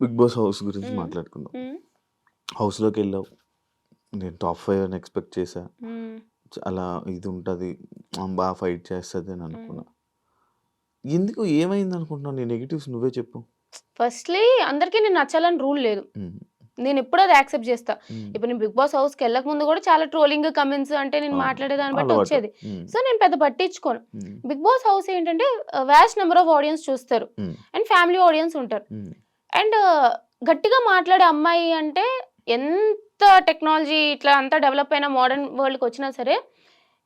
Big boss house గురించి మాట్లాడుకుందాం. హౌస్‌లోకి వెళ్ళావు. నేను టాప్ 5 అని ఎక్స్‌పెక్ట్ చేశా. అలా ఇది ఉంటది. బాగా ఫైట్ చేస్తది అని అనుకున్నా. ఎందుకు ఏమైంది అనుకుంటున్నావు? నీ నెగెటివ్స్ నువ్వే చెప్పు. ఫస్ట్‌లీ అందరికీ నేను నచ్చాలని రూల్ లేదు. నేను ఎప్పుడూ అది యాక్సెప్ట్ చేస్తా. ఇప్పుడు నేను బిగ్ బాస్ హౌస్‌కి వెళ్ళక ముందు కూడా చాలా ట్రోలింగ్ కమెంట్స్ అంటే నేను మాట్లాడేదాన్ని బట్టి వచ్చేది. సో నేను పెద్ద పట్టించుకోను. బిగ్ బాస్ హౌస్ ఏంటంటే వాస్ట్ నెంబర్ ఆఫ్ ఆడియన్స్ చూస్తారు. అండ్ ఫ్యామిలీ ఆడియన్స్ ఉంటారు. అండ్ గట్టిగా మాట్లాడే అమ్మాయి అంటే ఎంత టెక్నాలజీ ఇట్లా అంతా డెవలప్ అయిన మోడర్న్ వరల్డ్‌కి వచ్చినా సరే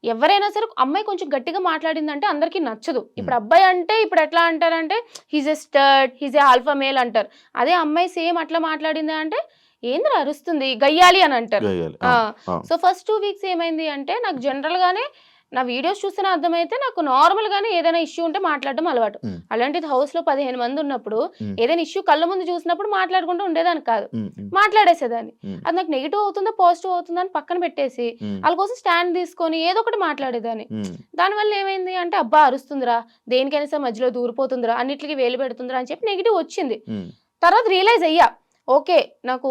ఎవరైనా సరే అమ్మాయి కొంచెం గట్టిగా మాట్లాడిందంటే అందరికీ నచ్చదు. ఇప్పుడు అబ్బాయి అంటే ఇప్పుడు ఎట్లా అంటారంటే he's a stud, he's a alpha male అంటారు. అదే అమ్మాయి సేమ్ అట్లా మాట్లాడింది అంటే ఏందిరా అరుస్తుంది గయ్యాలి అని అంటారు. సో ఫస్ట్ 2 వీక్స్ ఏమైంది అంటే నాకు జనరల్‌గానే నా వీడియోస్ చూస్తేనే అర్థమైతే నాకు నార్మల్‌గానే ఏదైనా ఇష్యూ ఉంటే మాట్లాడడం అలవాటు. అలాంటిది హౌస్‌లో 15 మంది ఉన్నప్పుడు ఏదైనా ఇష్యూ కళ్ళ ముందు చూసినప్పుడు మాట్లాడుకుంటూ ఉండేదాన్ని కాదు. మాట్లాడేసేదాన్ని. అది నాకు నెగెటివ్ అవుతుందా పాజిటివ్ అవుతుందా అని పక్కన పెట్టేసి వాళ్ళ కోసం స్టాండ్ తీసుకొని ఏదో ఒకటి మాట్లాడేదాన్ని. దానివల్ల ఏమైంది అంటే అబ్బా అరుస్తుందిరా, దేనికైనా సరే మధ్యలో దూరిపోతుందిరా, అన్నిట్లికి వేలు పెడుతుందిరా అని చెప్పి నెగెటివ్ వచ్చింది. తర్వాత రియలైజ్ అయ్యా. ఓకే. నాకు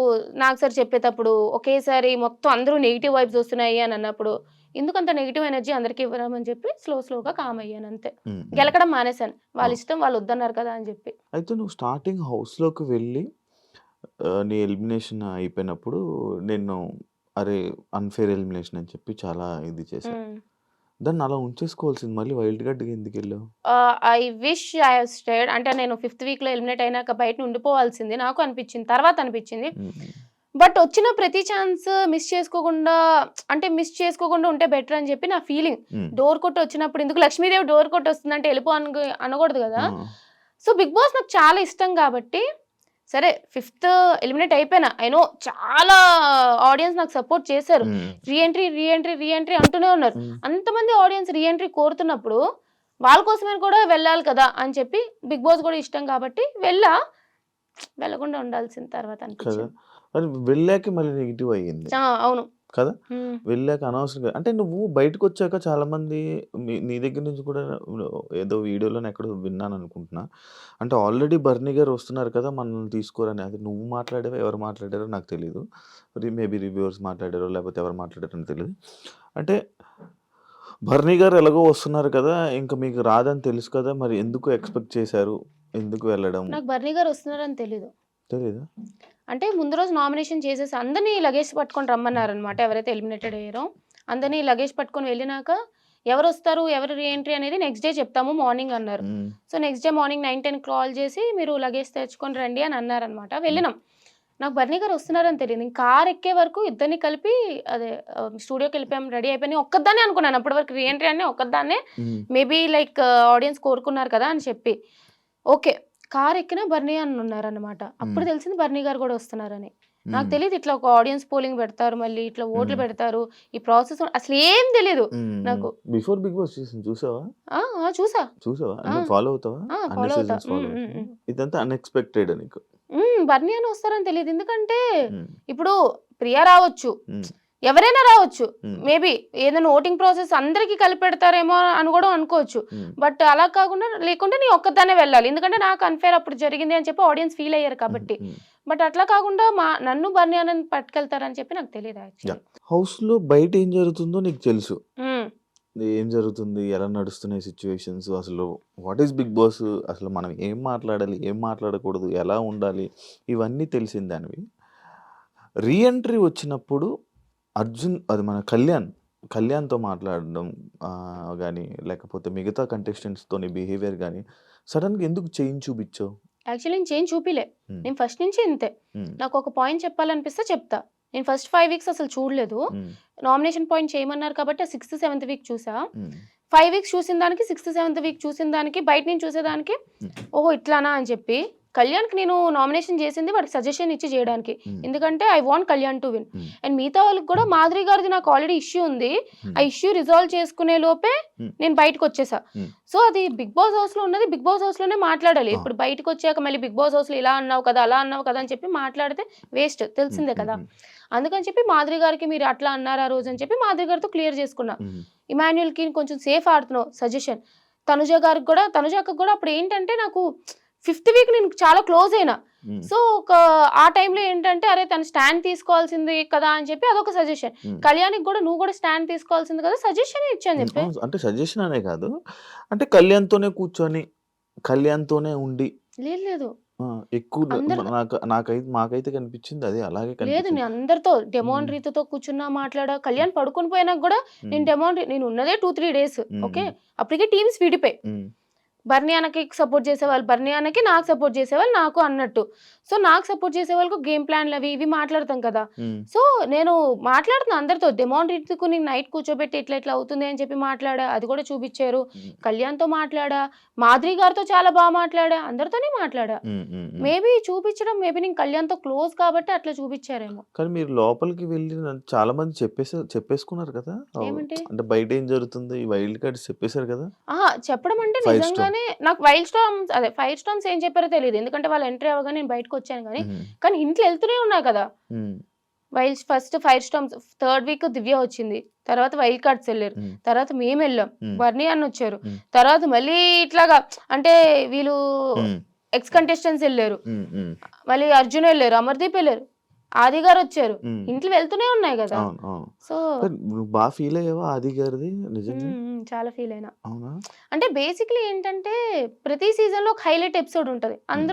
సార్ చెప్పేటప్పుడు ఒకేసారి మొత్తం అందరూ నెగెటివ్ వైబ్స్ వస్తున్నాయి అని అన్నప్పుడు ఎందుకంత నెగెటివ్ ఎనర్జీ అందరికి ఇవ్వరామని చెప్పి స్లోగా కామ్ అయ్యాను అంతే. గెలకడం మానేశాను. వాళ్ళ ఇష్టం వాళ్ళు వద్దన్నారు కదా అని చెప్పి. అయితే నువ్వు స్టార్టింగ్ హౌస్‌లోకి వెళ్ళి నీ ఎలిమినేషన్ అయిపోయినప్పుడు నేను అరే అన్‌ఫెయిర్ ఎలిమినేషన్ అని చెప్పి చాలా ఇది చేశా. దాన్ని అలా ఉంచేసుకోవాల్సింది. మళ్ళీ వైల్డ్ కార్డ్‌కి ఎందుకెళ్ళావు? I wish I have stayed. అంటే నేను 5th వీక్‌లో ఎలిమినేట్ అయినాక బయట ఉండిపోవాల్సింది నాకు అనిపించింది. తర్వాత అనిపించింది. బట్ వచ్చిన ప్రతి ఛాన్స్ మిస్ చేసుకోకుండా ఉంటే బెటర్ అని చెప్పి నా ఫీలింగ్. డోర్ కొట్టి వచ్చినప్పుడు ఎందుకు లక్ష్మీదేవి డోర్ కొట్టి వస్తుందంటే వెళ్ళిపో అనకూడదు కదా. సో బిగ్ బాస్ నాకు చాలా ఇష్టం కాబట్టి సరే 5th ఎలిమినేట్ అయిపోయినా. ఐ నో చాలా ఆడియన్స్ నాకు సపోర్ట్ చేశారు. రీ ఎంట్రీ అంటూనే ఉన్నారు. అంతమంది ఆడియన్స్ రీ ఎంట్రీ కోరుతున్నప్పుడు వాళ్ళ కోసమే కూడా వెళ్ళాలి కదా అని చెప్పి బిగ్ బాస్ కూడా ఇష్టం కాబట్టి వెళ్ళకుండా ఉండాల్సిన తర్వాత అనిపించింది. అది వెళ్ళాక మళ్ళీ నెగెటివ్ అయ్యింది. అవును కదా! వెళ్ళాక అనవసరంగా అంటే నువ్వు బయటకొచ్చాక చాలామంది నీ దగ్గర నుంచి కూడా ఏదో వీడియోలోనే ఎక్కడో విన్నాననుకుంటున్నా. అంటే ఆల్రెడీ బర్నీ గారు వస్తున్నారు కదా! మనల్ని తీసుకోరని. అది నువ్వు మాట్లాడావో, ఎవరు మాట్లాడారో నాకు తెలీదు. మేబీ రివ్యూవర్స్ మాట్లాడారో, లేకపోతే ఎవరు మాట్లాడారో నాకు తెలీదు. అంటే బర్నీ గారు ఎలాగో వస్తున్నారు కదా! ఇంక మీకు రాదని తెలుసు కదా! మరి ఎందుకు ఎక్స్‌పెక్ట్ చేశారు? ఎందుకు వెళ్ళడం? నాకు బర్నీ గారు వస్తున్నారని తెలీదు. తెలీదా? అంటే ముందు రోజు నామినేషన్ చేసేసి అందరిని లగేజ్ పట్టుకొని రమ్మన్నారనమాట. ఎవరైతే ఎలిమినేటెడ్ అయ్యారో అందరిని లగేజ్ పట్టుకొని వెళ్ళినాక ఎవరొస్తారు, ఎవరు రీ ఎంట్రీ అనేది నెక్స్ట్ డే చెప్తాము మార్నింగ్ అన్నారు. So next day morning 9, 10 call చేసి మీరు లగేజ్ తెచ్చుకొని రండి అని అన్నారనమాట. వెళ్ళినాం. నాకు బర్నీ గారు వస్తున్నారని తెలియదు. నేను కార్ ఎక్కే వరకు ఇద్దరిని కలిపి అదే స్టూడియోకి వెళ్ళిపోయాం, రెడీ అయిపోయి ఒక్కదాన్నే అనుకున్నాను. అప్పటి వరకు రీ ఎంట్రీ అనే ఒక్కదాన్నే మేబీ లైక్ ఆడియన్స్ కోరుకున్నారు కదా అని చెప్పి ఓకే. కార్ ఎక్కినా బర్నీ అని ఉన్నారనమాట. అప్పుడు తెలిసింది బర్నీ గారు కూడా వస్తున్నారని. నాకు తెలీదు ఇట్లా ఒక ఆడియన్స్ పోలింగ్ పెడతారు, మళ్ళీ ఇట్లా ఓట్లు పెడతారు, ఈ ప్రాసెస్ అసలు ఏం తెలీదు నాకు. బిఫోర్ బిగ్ బాస్ చూసావా? చూసావా? ఫాలో అవుతావా? ఫాలో అవుతా. ఇదంతా అన్ఎక్స్‌పెక్టెడ్ నీకు. బర్నీ అని వస్తారని తెలియదు. ఎందుకంటే ఇప్పుడు ప్రియా రావచ్చు, ఎవరైనా రావచ్చు. మేబీ ఏదైనా ఓటింగ్ ప్రాసెస్ అందరికి కలిపి పెడతారేమో అని కూడా అనుకోవచ్చు. బట్ అలా కాకుండా లేకుంటే నీ ఒక్కదానే వెళ్ళాలి. ఎందుకంటే నాకు అన్‌ఫెయిర్ అప్పుడు జరిగింది అని చెప్పి ఆడియన్స్ ఫీల్ అయ్యారు కాబట్టి. బట్ అట్లా కాకుండా నన్ను బర్నీ అని పట్టుకెళ్తారని చెప్పి నాకు తెలియదు యాక్చువల్లీ. హౌస్‌లో బయట ఏం జరుగుతుందో నీకు తెలుసు. ఏం జరుగుతుంది? ఎలా నడుస్తున్నాయి సిట్యుయేషన్స్? అసలు వాట్ ఈస్ బిగ్ బాస్? అసలు మనం ఏం మాట్లాడాలి? ఏం మాట్లాడకూడదు? ఎలా ఉండాలి? ఇవన్నీ తెలిసిన దానివి. రీ ఎంట్రీ వచ్చినప్పుడు అది మన కళ్యాణ్‌తో మాట్లాడడం గానీ, లేకపోతే మిగతా కంటెస్టెంట్స్‌తోని బిహేవియర్ గానీ, సడెన్‌గా ఎందుకు చేంజ్ చూపిచ్చావు? యాక్చువల్లీ నేను చేంజ్ చూపిలే. నేను ఫస్ట్ నుంచి ఇంతే. నాకు ఒక పాయింట్ చెప్పాలనిపిస్తే చెప్తా. నేను ఫస్ట్ 5 వీక్స్ అసలు చూడలేదు. నామినేషన్ పాయింట్ చేయమన్నారు కాబట్టి 6th, 7th వీక్ చూసా. 5 వీక్స్ చూసిన దానికి 6th, 7th వీక్ చూసిన దానికి బయట నుంచి చూసేదానికి ఓహో ఇట్లానా అని చెప్పి కళ్యాణ్‌కి నేను నామినేషన్ చేసింది వాడికి సజెషన్ ఇచ్చి చేయడానికి. ఎందుకంటే I want Kalyan to win. And మిగతా వాళ్ళకి కూడా మాధురి గారిది నాకు ఆల్రెడీ ఇష్యూ ఉంది. ఆ ఇష్యూ రిజాల్వ్ చేసుకునే లోపే నేను బయటకు వచ్చేసా. సో అది బిగ్ బాస్ హౌస్‌లో ఉన్నది బిగ్ బాస్ హౌస్‌లోనే మాట్లాడాలి. ఇప్పుడు బయటకు వచ్చాక మళ్ళీ బిగ్ బాస్ హౌస్‌లో ఇలా అన్నావు కదా, అలా అన్నావు కదా అని చెప్పి మాట్లాడితే వేస్ట్, తెలిసిందే కదా. అందుకని చెప్పి మాధురి గారికి మీరు అట్లా అన్నారు ఆ రోజు అని చెప్పి మాధురి గారితో క్లియర్ చేసుకున్నా. ఇమాన్యుయల్‌కి కొంచెం సేఫ్ ఆడుతున్నావు సజెషన్. తనుజ గారికి కూడా, తనుజ అక్కకి కూడా అప్పుడు ఏంటంటే నాకు 5th వీక్ నేను చాలా క్లోజ్ అయినా. ఉమ్, సో ఆ టైంలో ఏంటంటే అరే తను స్టాండ్ తీసుకోవాల్సింది కదా అని చెప్పి అదొక సజెషన్. ఉమ్. కళ్యాణ్‌కి కూడా నువ్వు కూడా స్టాండ్ తీసుకోవాల్సింది కదా సజెషన్ ఇచ్చాను చెప్పి. అవును. అంటే సజెషన్ అనే కాదు. అంటే కళ్యాణ్‌తోనే కూర్చొని, కళ్యాణ్‌తోనే ఉండి లేదు లేదు. ఆ! ఎక్కువ అందరు మాకైతే కనిపించింది అదే. అలాగే లేదు కనిపించింది. నేను అందరితో డెమోన్ హ్మ్. రీతితో కూర్చున్నా మాట్లాడా. కళ్యాణ్ పడుకొని పోయినాక కూడా హ్మ్. నేను ఉన్నదే 2, 3 డేస్. హ్మ్. ఓకే. హ్మ్. అప్పటికే టీమ్స్ విడిపోయాయి. హ్మ్. బర్నీ అన్నకి సపోర్ట్ చేసేవాళ్ళు బర్నీ అన్నకి, నాకు సపోర్ట్ చేసేవాళ్ళు నాకు అన్నట్టు. సో నాకు సపోర్ట్ చేసే వాళ్ళకు గేమ్ ప్లాన్లు అవి ఇవి మాట్లాడతాం కదా. హ్మ్. సో నేను మాట్లాడుతున్నా అందరితో. డెమోన్ రీతికు నేను నైట్ కూర్చోబెట్టి ఇట్లా ఇట్లా అవుతుంది అని చెప్పి మాట్లాడా. అది కూడా చూపించారు. హ్మ్. కళ్యాణ్‌తో మాట్లాడా. మాధురి గారితో చాలా బాగా మాట్లాడా. అందరితోనే మాట్లాడా. హ్మ్. హ్మ్. హ్మ్. మేబీ చూపించడం నేను కళ్యాణ్‌తో క్లోజ్ కాబట్టి అట్లా చూపించారేమో. కానీ మీరు లోపలికి వెళ్లి చాలా మంది చెప్పేసుకున్నారు కదా! ఏమంటే అంటే బయట ఏం జరుగుతుంది? ఈ వైల్డ్ కార్డ్స్ చెప్పేసారు కదా! అహా! చెప్పడం అంటే ఫైర్ స్టోన్. నిజంగానే నాకు ఫైర్ స్టార్మ్స్ ఏం చెప్పారో తెలీదు. ఎందుకంటే వాళ్ళు ఎంట్రీ అవ్వగానే నేను బయటకొచ్చాను గానీ, హ్మ్. కానీ హింట్లు ఎళ్తూనే ఉన్నాయి కదా! హ్మ్. First fire storms third week Divya వచ్చింది. తర్వాత వైల్డ్ కార్డ్స్ ఎళ్లారు. హ్మ్. తర్వాత మేమెళ్ళాం. హ్మ్. బర్నీ అన్నొచ్చారు. హ్మ్. తర్వాత మళ్ళీ ఇట్లాగా అంటే వీళ్ళు హ్మ్. ఎక్స్ కంటెస్టెంట్స్ ఎళ్లారు. హ్మ్. హ్మ్. మళ్ళీ అర్జున్ ఎళ్లారు. అమర్‌దీప్ ఎళ్లారు. ఆది గారొచ్చారు. హ్మ్. హింట్లు వెళ్తూనే ఉన్నాయి గదా! అవును. అవును. సో కానీ నువ్వు ఫీల్ అయ్యావా ఆది గారిది నిజంగా? చాలా ఫీల్ అయినా. అవునా? అంటే బేసిక్‌లీ ఏంటంటే, ప్రతి సీజన్‌లో ఒక హైలైట్ ఎపిసోడ్ ఉంటది. హ్మ్.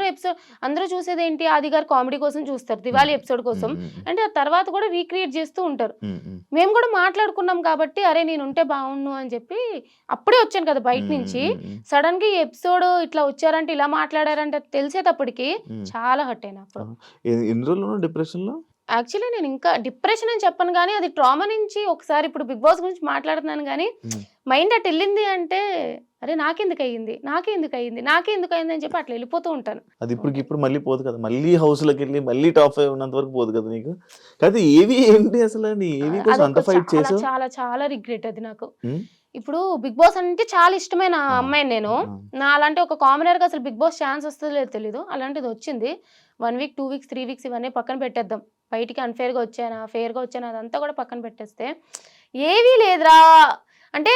అందరూ చూసేదేంటి 'ఆది' గారి కామెడీ కోసం చూస్తారు. హ్మ్. 'దివాళీ' ఎపిసోడ్ హ్మ్. కోసం. హ్మ్. అంటే ఆ తర్వాత కూడా రీక్రియేట్ చేస్తూ ఉంటారు. హ్మ్. హ్మ్. మేము కూడా మాట్లాడుకున్నాం కాబట్టి, అరే నేనుంటే బావుండును అని చెప్పి అప్పుడే వచ్చాను కదా బయట హ్మ్. నుంచి. హ్మ్. హ్మ్. సడెన్‌గా ఈ ఎపిసోడ్ ఇట్లా వచ్చారంటే, ఇలా మాట్లాడారంటే తెలిసేటప్పటికి హ్మ్. చాలా హర్ట్ అయినా అప్పుడు. ఆ! ఎన్ని రోజులున్నావు డిప్రెషన్‌లో? యాక్చువల్లీ నేను ఇంకా డిప్రెషన్ అని చెప్పను గానీ, అది ట్రామా నుంచి ఒకసారి ఇప్పుడు 'బిగ్ బాస్' గురించి మాట్లాడుతున్నాను గానీ, హ్మ్. మైండ్ అటెళ్ళింది అంటే, అరే నాకెందుకయ్యింది? నాకెందుకయ్యింది? నాకెందుకయింది? అని చెప్పి అట్లా ఎళ్ళిపోతూ ఉంటాను. అది ఉంటాయి. ఇప్పటికిప్పుడు మళ్ళీ పోదు కదా! మళ్ళీ హౌస్‌లోకెళ్ళి మళ్ళీ టాప్ 5 ఉన్నంత వరకు పోదు కదా నీకు? కాకపోతే ఏవి ఏంటి అసల? నీ ఏవి కోసం అంత అదొక ఫైట్ చాలా, చేసావు? చాలా, చాలా రిగ్రెట్ అది నాకు. హ్మ్. ఇప్పుడు 'బిగ్ బాస్' అంటే చాలా ఇష్టమైన ఆ! అమ్మాయిని నేను. ఆ! నాలాంటి ఒక కామనర్‌గా అసలు 'బిగ్ బాస్' ఛాన్స్ వస్తదో లేదో తెలీదు. అలాంటిదొచ్చింది. 1 వీక్, 2 వీక్స్, 3 వీక్స్ ఇవన్నీ పక్కన పెట్టేద్దాం. బయటికి అన్‌ఫెయిర్‌గా వచ్చానా? ఫెయిర్‌గా వచ్చానా? అదంతా కూడా పక్కన పెట్టేస్తే, ఏవీ లేదురా అంటే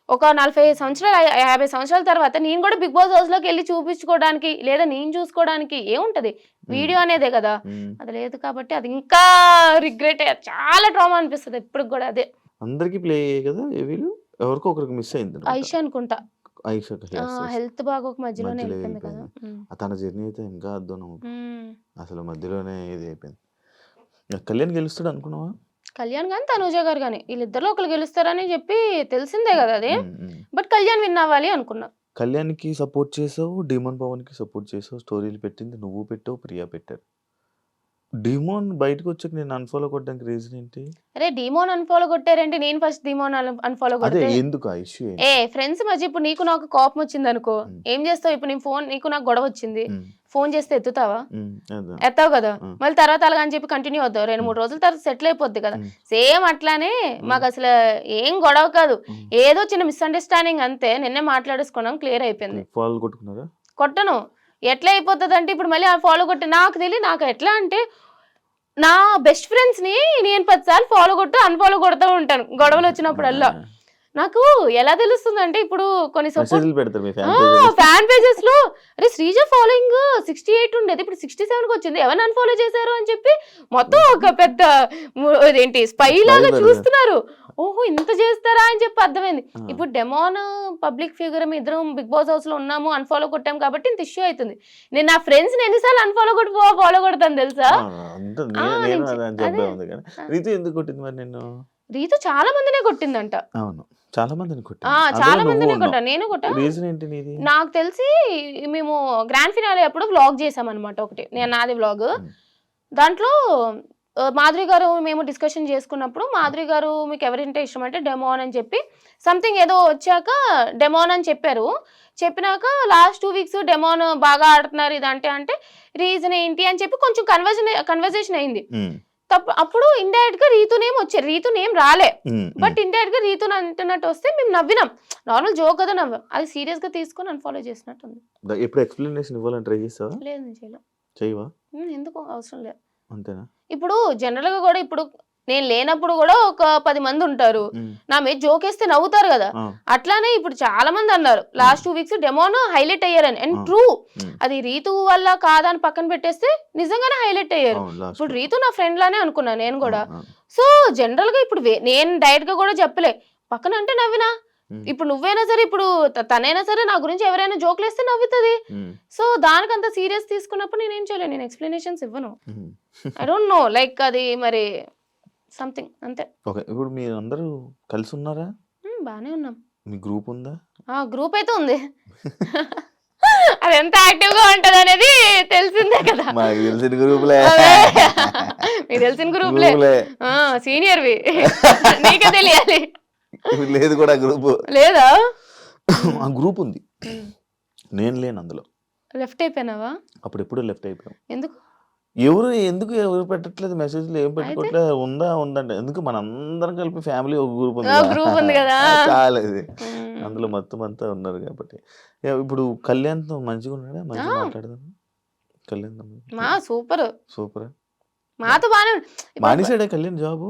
ఒక 40 సంవత్సరాలు, 50 సంవత్సరాల తర్వాత నేను కూడా 'బిగ్ బాస్' హౌస్‌లోకెళ్ళి చూపించుకోవడానికి, లేదా నేను చూసుకోవడానికి ఏముంటది? హ్మ్. వీడియో అనేదే కదా! హ్మ్. అది లేదు కాబట్టి అది ఇంకా రిగ్రెటే. చాలా ట్రామా అనిపిస్తది ఇప్పటికి గూడా అదే. అందరికి ప్లే అయ్యాయి కదా! ఏవీలు? ఎవరికో ఒకరికి మిస్ అయిందనుకుంటా. ఐషా అనుకుంటా. ఆయిషాకి యెస్. యెస్. హెల్త్ బాగోక మధ్యలోనే మధ్యలో ఎళ్ళిపోయింది కదా! ఎళ్ళిపోయింది. హ్మ్. తన జర్నీ అయితే ఇంకా అద్దునం. హ్మ్. అసలు మధ్యలోనే ఇది అయిపోయింది. కళ్యాణ్ గెలుస్తాడు అనుకున్నావా? కళ్యాణ్ గాని, తనూజ గారు గాని వీళ్ళిద్దరిలో ఒకళ్ళు గెలుస్తారని చెప్పి తెలిసిందే గదా అది. హ్మ్. హ్మ్. బట్ కళ్యాణ్ విన్ అవ్వాలి అనుకున్నా. కళ్యాణ్‌కి సపోర్ట్ చేసావు. డీమన్ పవన్‌కి సపోర్ట్ చేసావు. స్టోరీలు పెట్టింది నువ్వు పెట్టావు. ప్రియా పెట్టారు. డీమోన్ బయటకొచ్చాక నిన్ను అన్‌ఫాలో కొట్టడానికి రీజన్ ఏంటి? అరే! డీమోన్ అన్‌ఫాలో కొట్టారేంటి? నేను ఫస్ట్ డీమోన్ అన్‌ఫాలో అదే కొడితే ఎందుకు ఆ ఇష్యూ ఏంటి? ఫ్రెండ్స్ మధ్య ఇప్పుడు నీకు నాకు కోపమొచ్చిందనుకో, హ్మ్. ఏం జేస్తావు? ఇప్పుడు నేను నీకు నాకు గొడవొచ్చింది. హ్మ్. ఫోను చేస్తే ఎత్తుతావా? హ్మ్. అదే. ఎత్తావు గదా! ఆ! మళ్ళీ తర్వాత అలాగని చెప్పి కంటిన్యూ అవుతావు. 2, హ్మ్. 3 రోజుల తర్వాత సెటిల్ అయిపోద్ది కదా! హ్మ్. సేమ్ అట్లానే హ్మ్. మాకసల ఏం గొడవ కాదు. హ్మ్. ఏదో చిన్న మిస్‌అండర్‌స్టాండింగ్ అంతే. నిన్నే మాట్లాడేసుకున్నాం. క్లియర్ అయిపోయింది. ఫాల్‌లు కొట్టుకున్నారా? కొట్టను. ఎట్లా అయిపోతదంటే ఇప్పుడు మళ్ళీ ఫాలో కొట్టి నాకు ఎట్లా అంటే నా బెస్ట్ ఫ్రెండ్స్‌ని నేను 10 సార్లు ఫాలో కొట్టు, అన్‌ఫాలో కొడతా ఉంటాను. గొడవలొచ్చినప్పుడల్లా. ఆ! నాకు ఎలా తెలుస్తుందంటే ఇప్పుడు కొన్ని సపోర్ట్ మెసేజ్‌లు పెడతారు మీ ఆ! ఫ్యాన్ పేజె‌లో. ఫ్యాన్ పేజెస్‌లో అరే! శ్రీజ ఫాలోయింగ్ 68 ఉండేది. ఇప్పుడు 67కొచ్చింది. ఎవరిని అన్‌ఫాలో చేశారు అని చెప్పి మొత్తం ఒక పెద్ద అదేంటి స్పై స్పై లాగా పెడతారు. చూస్తున్నారు. ఓహో! ఇంత చేస్తారా అని చెప్పి అర్థమైంది. ఆ! ఇప్పుడు డెమాన్ పబ్లిక్ ఫిగర్ ఇద్దరం బిగ్ బాస్ హౌస్‌లో ఉన్నాము. అన్‌ఫాలో కొట్టాం కాబట్టి ఇంత ఇష్యూ అయితుంది. నేను నా ఫ్రెండ్స్‌ని ఎన్ని సార్లు అన్‌ఫాలో కొట్టి ఫాలో కొడతాను తెలుసా? ఆ! అంతే ఆ! నేను నేను చె అదే అదే. చెప్పే ఉంది గానీ. ఆ! రీతు ఎందుకు కొట్టింది మరి నిన్ను? రీతు చాలా మందినే కొట్టిందంట. అవును. చాలా మందిని కొట్టింది. అందులో చాలా నువ్వు మందినే ఉన్నావు. కొట్టా. నేను కొట్టా. రీజన్ ఏంటి నీది? నాకు తెలిసి మేము గ్రాండ్ ఫినాలే అప్పుడు వ్లాగ్ చేశామనమాట ఒకటి. హ్మ్. నాది వ్లాగ్. హ్మ్. దాంట్లో మాధురి గారు మేము డిస్కషన్ చేసుకున్నప్పుడు, హ్మ్. మాధురి గారు మీకెవరంటే ఇష్టమంటే డెమోన్ అని చెప్పి సంథింగ్ ఏదో వచ్చాక డెమోన్ అని చెప్పారు. చెప్పినాక లాస్ట్ 2 వీక్స్ డెమోన్ బాగా ఆడుతున్నారు అంటే రీజన్ ఏంటి అని చెప్పి కొంచెం కన్వర్జేషన్ అయింది. హ్మ్. అప్పుడు ఇండైరెక్ట్‌గా రీతు నేమ్ వచ్చారు. రీతు నేమ్ రాలే. హ్మ్. హ్మ్. బట్ ఇండైరెక్ట్‌గా రీతుని అంటున్నట్టు వస్తే మేము నవ్వినాం. నార్మల్ జోక్ కదా నవ్వాం. అది సీరియస్‌గా తీసుకొని అన్‌ఫాలో చేసినట్టుంది. ఎప్పుడు ఎక్స్‌ప్లనేషన్ ఇవ్వాలని ట్రై చేసావా? లేదు నేను చేయలే. చెయ్యవా? ఎందుకు అవసరం లేదు. అంతేనా? ఇప్పుడు జనరల్‌గా గూడా ఇప్పుడు నేను లేనప్పుడు కూడా ఒక 10 మంది ఉంటారు, నా మీద జోకేస్తే నవ్వుతారు కదా. అట్లానే ఇప్పుడు చాలా మంది అన్నారు లాస్ట్ 2 వీక్స్ డెమోను హైలైట్ అయ్యారని. అండ్ ట్రూ, అది రీతు వల్ల కాదని పక్కన పెట్టేస్తే నిజంగానే హైలైట్ అయ్యారు. ఇప్పుడు రీతు నా ఫ్రెండ్ లానే అనుకున్నా నేను కూడా. సో జనరల్ గా ఇప్పుడు నేను డైరెక్ట్ గా కూడా చెప్పలే, పక్కన అంటే నవ్వినా. ఇప్పుడు నువ్వైనా సరే, ఇప్పుడు తనైనా సరే నా గురించి ఎవరైనా జోకులు వేస్తే నవ్వుతుంది. సో దానికంత సీరియస్ తీసుకున్నప్పుడు నేనేం చేయలేను, నేను ఎక్స్ప్లెనేషన్స్ ఇవ్వను. ఐ డోంట్ నో, లైక్ అది మరి సంథింగ్ అంతే. ఓకే, ఇప్పుడు మీరు అందరూ కలిసి ఉన్నారా? బానే ఉన్నాం. మీ గ్రూప్ ఉందా? గ్రూప్ అయితే ఉంది. అది ఎంత యాక్టివ్ గా ఉంటది అనేది తెలిసిందే కదా. మాకు తెలిసిన గ్రూప్లే. మీకు తెలిసిన గ్రూప్లే, సీనియర్వి, నీకే తెలియాలి. లేదు కూడా గ్రూప్ లేదా? ఆ గ్రూప్ ఉంది, నేను లేను అందులో. లెఫ్ట్ అయిపోయినావా? అప్పుడు ఎప్పుడు లెఫ్ట్ అయిపోయాం. ఎందుకు ఎవరు పెట్టట్లేదు మెసేజ్లు, ఏం పెట్టుకోవట్లేదు. ఉందంటే ఎందుకు, మన అందరం కలిపి ఫ్యామిలీ ఒక గ్రూప్ గ్రూప్ ఉంది కదా, చాలా ఇది. అందులో మొత్తం అంతా ఉన్నారు కాబట్టి. ఇప్పుడు కళ్యాణ్తో మంచిగా ఉన్నాడా? మంచిగా మాట్లాడదాం. Kalyan super super. మాతో బానే మానేసాడే కళ్యాణ్ జాబు?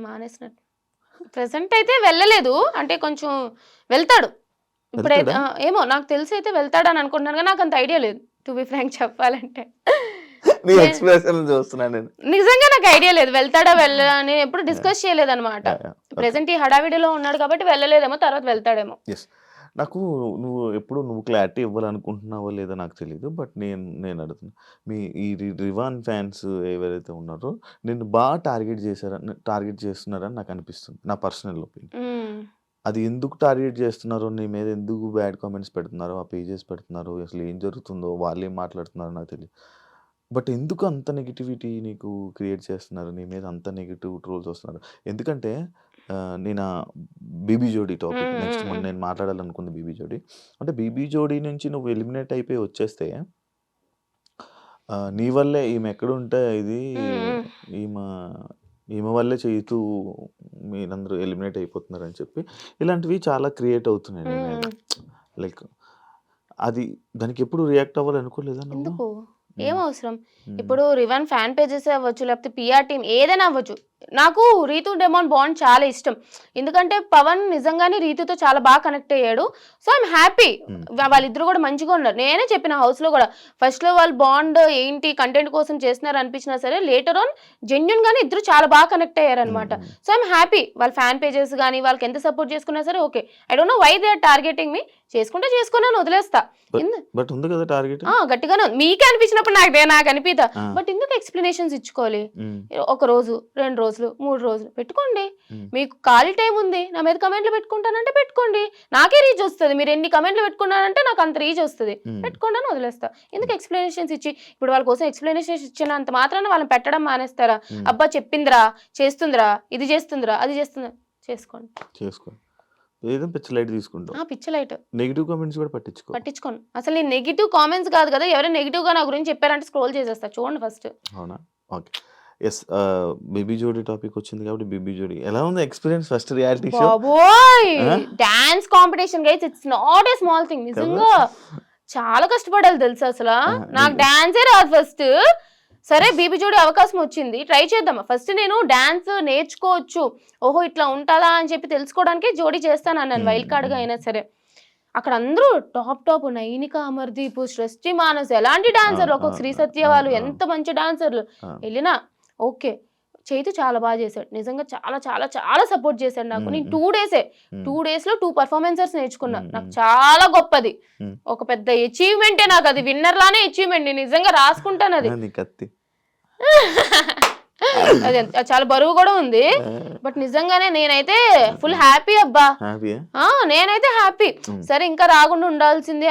మానేసినట్టు ప్రెసెంట్ అయితే వెళ్ళలేదు, అంటే కొంచెం వెళ్తాడు ఇప్పుడైతే. ఏమో నాకు తెలిసి అయితే వెళ్తాడు అని అనుకుంటున్నాను, కానీ నాకు అంత ఐడియా లేదు టు బి ఫ్రాంక్ చెప్పాలంటే. నిజంగా నాకు ఐడియా లేదు వెళ్తాడా వెళ్ళని, ఎప్పుడు డిస్కస్ చేయలేదు అనమాట. ప్రెసెంట్ ఈ హడావిడిలో ఉన్నాడు కాబట్టి వెళ్ళలేదేమో, తర్వాత వెళ్తాడేమో. నాకు నువ్వు క్లారిటీ ఇవ్వాలనుకుంటున్నావో లేదో నాకు తెలియదు, బట్ నేను అడుగుతున్నా, మీ ఈ రివాన్ ఫ్యాన్స్ ఎవరైతే ఉన్నారో నిన్ను బాగా టార్గెట్ చేస్తున్నారని నాకు అనిపిస్తుంది, నా పర్సనల్ ఒపీనియన్. అది ఎందుకు టార్గెట్ చేస్తున్నారో, నీ మీద ఎందుకు బ్యాడ్ కామెంట్స్ పెడుతున్నారో, ఆ పేజెస్ పెడుతున్నారో, అసలు ఏం జరుగుతుందో, వాళ్ళు ఏం మాట్లాడుతున్నారో నాకు తెలియదు. బట్ ఎందుకు అంత నెగిటివిటీ నీకు క్రియేట్ చేస్తున్నారు, నీ మీద అంత నెగిటివ్ ట్రోల్స్ వస్తున్నారు? ఎందుకంటే నేను బీబీ జోడీ టాపిక్ నెక్స్ట్ నేను మాట్లాడాలనుకుంది. బీబీ జోడీ అంటే, బీబీ జోడీ నుంచి నువ్వు ఎలిమినేట్ అయిపోయి వచ్చేస్తే నీ వల్లే ఈమె ఎక్కడుంటే ఇది ఈమె వల్లే చేయుతూ మీరందరూ ఎలిమినేట్ అయిపోతున్నారని చెప్పి ఇలాంటివి చాలా క్రియేట్ అవుతున్నాయి నీ మీద. లైక్ అది దానికి ఎప్పుడు రియాక్ట్ అవ్వాలనుకోలేదా నువ్వు? ఏం అవసరం? ఇప్పుడు రివన్ ఫ్యాన్ పేజెస్ అవ్వచ్చు, లేకపోతే పిఆర్ టీమ్ ఏదైనా అవ్వచ్చు. నాకు రీతు డెమాన్ బాండ్ చాలా ఇష్టం, ఎందుకంటే పవన్ నిజంగానే రీతుతో చాలా బాగా కనెక్ట్ అయ్యాడు. సో ఐఎమ్ హ్యాపీ, వాళ్ళిద్దరు కూడా మంచిగా ఉన్నారు. నేనే చెప్పిన హౌస్ లో కూడా, ఫస్ట్ లో వాళ్ళు బాండ్ ఏంటి కంటెంట్ కోసం చేస్తున్నారు అనిపించినా సరే, లేటర్ ఆన్ జెన్యున్ గానే ఇద్దరు చాలా బాగా కనెక్ట్ అయ్యారు అనమాట. సో ఐఎమ్ హ్యాపీ, వాళ్ళ ఫ్యాన్ పేజెస్ కానీ వాళ్ళకి ఎంత సపోర్ట్ చేసుకున్నా సరే okay. I don't know why they are targeting me. చేసుకుంటే చేసుకున్నాను, వదిలేస్తా. గట్టిగానే మీకే అనిపించినప్పుడు నాకు అనిపిదా, బట్ ఎందుకు ఎక్స్ప్లెనేషన్స్ ఇచ్చుకోవాలి? 1 రోజు 2 రోజులు 3 రోజులు పెట్టుకోండి, మీకు ఖాళీ టైం ఉంది, నా మీద కమెంట్లు పెట్టుకుంటానంటే పెట్టుకోండి, నాకే రీచ్ వస్తుంది. మీరు ఎన్ని కమెంట్లు పెట్టుకున్నారంటే నాకు అంత రీచ్ వస్తుంది, పెట్టుకోండి అని వదిలేస్తా. ఎందుకు ఎక్స్ప్లెనేషన్స్ ఇచ్చి, ఇప్పుడు వాళ్ళ కోసం ఎక్స్ప్లెనేషన్స్ ఇచ్చినంత మాత్రాన వాళ్ళని పెట్టడం మానేస్తారా? అబ్బా చెప్పిందిరా, చేస్తుందిరా, ఇది చేస్తుందిరా, అది చేస్తుందిరా, చేసుకోండి. ఏదో పిచ్చి లైట్ తీసుకుంటాం. పిచ్చి లైట్. నెగిటివ్ కామెంట్స్ కూడా పట్టించుకోను. అసలు నేను నెగిటివ్ కామెంట్స్ కాదు కదా, ఎవరైనా నెగిటివ్ గా నా గురించి చెప్పారంటే స్క్రోల్ చేసేస్తా, చూడండి ఫస్ట్. అవునా? ఓకే. ఎస్, బేబీ జోడీ టాపిక్ వచ్చింది కాబట్టి, బేబీ జోడీ ఎలా ఉంది experience? First reality show, dance competition guys, it's not a small thing. నిజంగా చాలా కష్టపడాలి తెలుసా అసలు. నాకు డాన్సే రాదు ఫస్ట్. సరే బీబీ జోడీ అవకాశం వచ్చింది, ట్రై చేద్దామా. ఫస్ట్ నేను డాన్స్ నేర్చుకోవచ్చు, ఓహో ఇట్లా ఉంటుందా అని చెప్పి తెలుసుకోవడానికి జోడీ చేస్తాను అన్నాను, వైల్డ్ కార్డ్ గా అయినా సరే. అక్కడ అందరూ టాప్ నైనిక, అమర్దీప్, సృష్టి, మానస్ ఎలాంటి డాన్సర్లు, ఒక్కొక్క శ్రీ సత్య వాళ్ళు ఎంత మంచి డాన్సర్లు. వెళ్ళినా ఓకే, చైతు చాలా బాగా చేశాడు, నిజంగా చాలా చాలా చాలా సపోర్ట్ చేశాడు నాకు. నేను 2 డేస్ లో 2 పర్ఫార్మెన్సెస్ నేర్చుకున్నా, నాకు చాలా గొప్పది, ఒక పెద్ద అచీవ్మెంటే నాకు. అది విన్నర్ లానే అచీవ్మెంట్, నేను నిజంగా రాసుకుంటాను అది. అది చాలా బరువు కూడా ఉంది, బట్ నిజంగానే నేనైతే ఫుల్ హ్యాపీ అబ్బా. నేనైతే హ్యాపీ. సరే ఇంకా రాకుండా ఉండాల్సింది